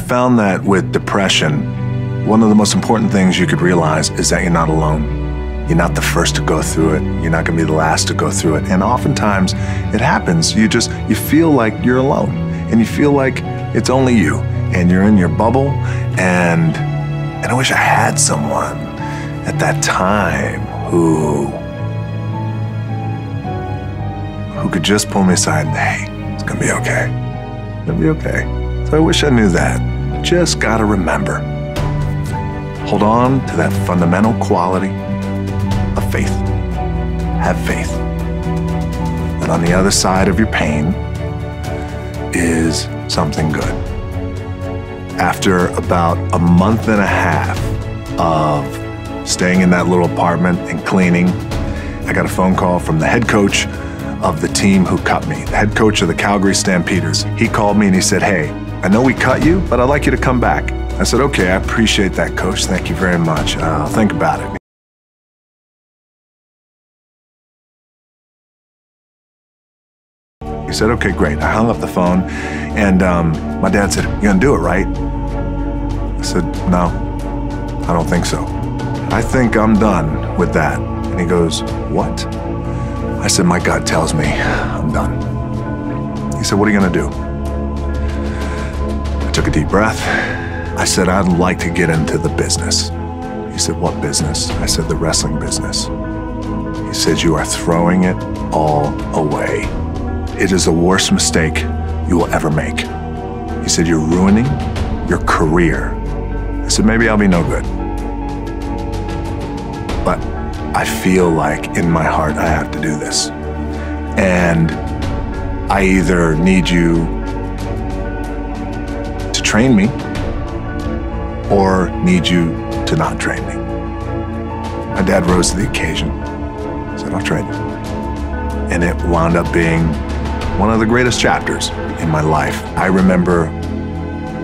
found that with depression, one of the most important things you could realize is that you're not alone. You're not the first to go through it. You're not gonna be the last to go through it. And oftentimes it happens. You feel like you're alone and you feel like it's only you and you're in your bubble. And I wish I had someone at that time who could just pull me aside and, hey, it's gonna be okay. It's gonna be okay. So I wish I knew that. Just gotta remember. Hold on to that fundamental quality of faith. Have faith that on the other side of your pain is something good. After about a month and a half of staying in that little apartment and cleaning, I got a phone call from the head coach of the team who cut me, the head coach of the Calgary Stampeders. He called me and he said, hey, I know we cut you, but I'd like you to come back. I said, okay, I appreciate that, coach. Thank you very much. I'll think about it. He said, okay, great. I hung up the phone and my dad said, you're gonna do it, right? I said, no, I don't think so. I think I'm done with that. And he goes, what? I said, my gut tells me I'm done. He said, what are you gonna do? I took a deep breath. I said, I'd like to get into the business. He said, what business? I said, the wrestling business. He said, you are throwing it all away. It is the worst mistake you will ever make. He said, you're ruining your career. I said, maybe I'll be no good. But I feel like in my heart I have to do this. And I either need you to train me or need you to not train me. My dad rose to the occasion. He said, I'll train you. And it wound up being one of the greatest chapters in my life. I remember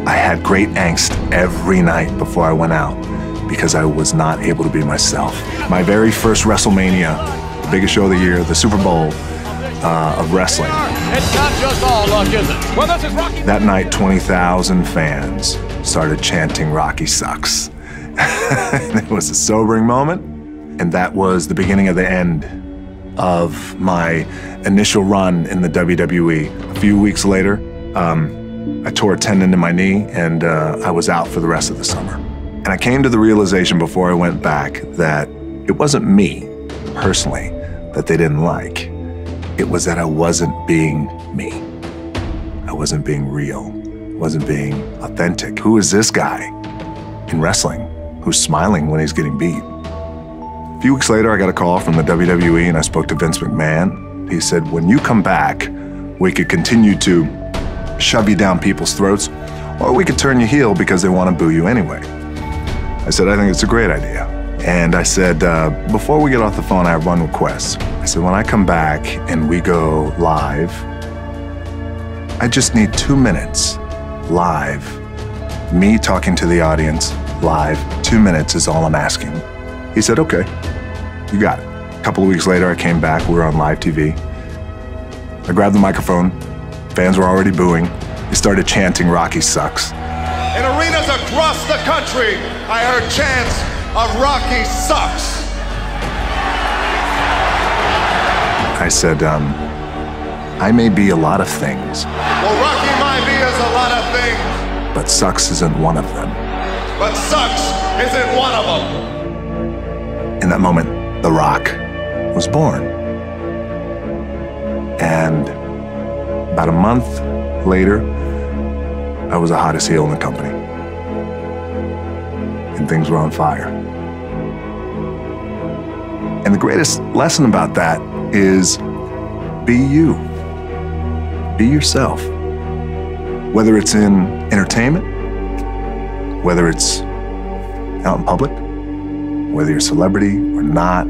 I had great angst every night before I went out because I was not able to be myself. My very first WrestleMania, the biggest show of the year, the Super Bowl of wrestling. It's not just all luck, is it? Well, this is Rocky. That night, 20,000 fans started chanting Rocky sucks. It was a sobering moment, and that was the beginning of the end of my initial run in the WWE. A few weeks later, I tore a tendon in my knee, and I was out for the rest of the summer. And I came to the realization before I went back that it wasn't me, personally, that they didn't like. It was that I wasn't being me. I wasn't being real. I wasn't being authentic. Who is this guy in wrestling who's smiling when he's getting beat? A few weeks later, I got a call from the WWE and I spoke to Vince McMahon. He said, when you come back, we could continue to shove you down people's throats, or we could turn you heel because they want to boo you anyway. I said, I think it's a great idea. And I said, before we get off the phone, I have one request. I said, when I come back and we go live, I just need 2 minutes live. Me talking to the audience live, 2 minutes is all I'm asking. He said, okay, you got it. A couple of weeks later, I came back, we were on live TV. I grabbed the microphone, fans were already booing. They started chanting Rocky sucks. In arenas across the country, I heard chants of Rocky sucks. I said, I may be a lot of things. Well, Rocky might be as a lot of things. But sucks isn't one of them. But sucks isn't one of them. In that moment, The Rock was born. And about a month later, I was the hottest heel in the company. And things were on fire. And the greatest lesson about that is be you. Be yourself. Whether it's in entertainment, whether it's out in public, whether you're a celebrity or not,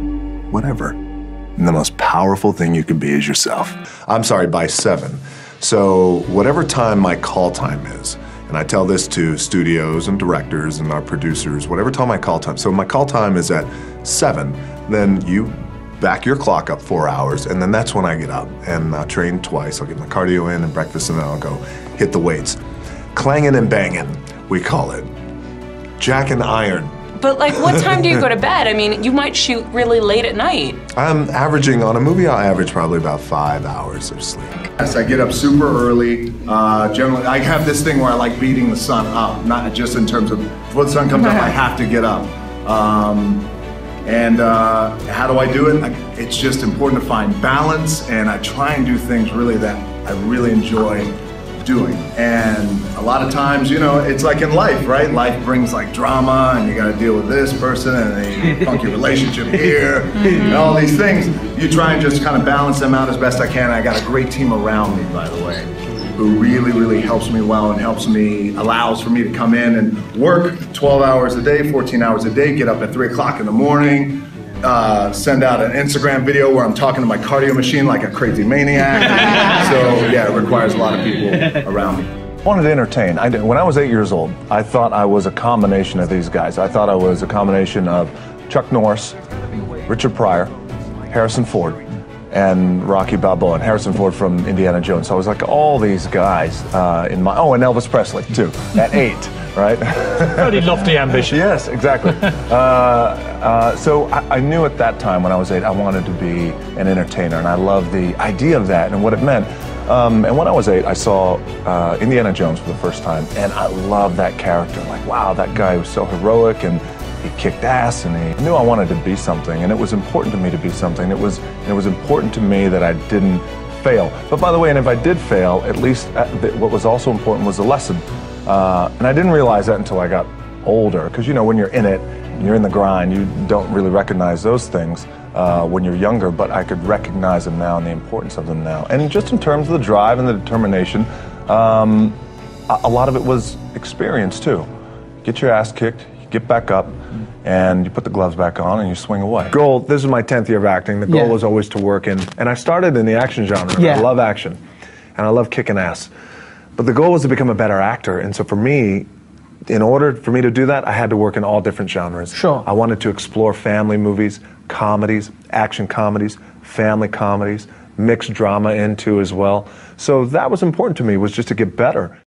whatever. And the most powerful thing you can be is yourself. I'm sorry, by 7. So whatever time my call time is, and I tell this to studios and directors and our producers, whatever time my call time, so my call time is at 7, then you back your clock up 4 hours, and then that's when I get up and I'll train twice. I'll get my cardio in and breakfast, and then I'll go hit the weights. Clanging and banging we call it. Jack and Iron. But like, what time do you go to bed? I mean, you might shoot really late at night. I'm averaging, on a movie, I'll average probably about 5 hours of sleep. Yes, I get up super early. Generally, I have this thing where I like beating the sun up, not just in terms of, before the sun comes up, I have to get up. How do I do it? It's just important to find balance, and I try and do things really that I really enjoy doing. And a lot of times, you know, it's like in life, right? Life brings like drama, and you got to deal with this person, and a funky relationship here, and all these things. You try and just kind of balance them out as best I can. I got a great team around me, by the way, who really, really helps me well and allows for me to come in and work 12 hours a day, 14 hours a day, get up at 3 o'clock in the morning, send out an Instagram video where I'm talking to my cardio machine like a crazy maniac. So yeah, it requires a lot of people around me. I wanted to entertain. When I was 8 years old, I thought I was a combination of these guys. I thought I was a combination of Chuck Norris, Richard Pryor, Harrison Ford, and Rocky Balboa, and Harrison Ford from Indiana Jones. So I was like all these guys and Elvis Presley too, at 8, right? Pretty lofty ambition. Yes, exactly. So I knew at that time when I was 8, I wanted to be an entertainer, and I loved the idea of that and what it meant. And when I was 8, I saw Indiana Jones for the first time, and I loved that character. Like, wow, that guy was so heroic, and he kicked ass, and I knew I wanted to be something, and it was important to me to be something. It was important to me that I didn't fail. But by the way, and if I did fail, at least what was also important was the lesson. And I didn't realize that until I got older, because you know, when you're in it, you're in the grind, you don't really recognize those things when you're younger, but I could recognize them now and the importance of them now. And just in terms of the drive and the determination, a lot of it was experience too. Get your ass kicked, you get back up, and you put the gloves back on and you swing away. This is my 10th year of acting. The goal was always to work in, and I started in the action genre. I love action, and I love kicking ass. But the goal was to become a better actor, and so for me, in order for me to do that, I had to work in all different genres. Sure. I wanted to explore family movies, comedies, action comedies, family comedies, mixed drama into as well. So that was important to me, was just to get better.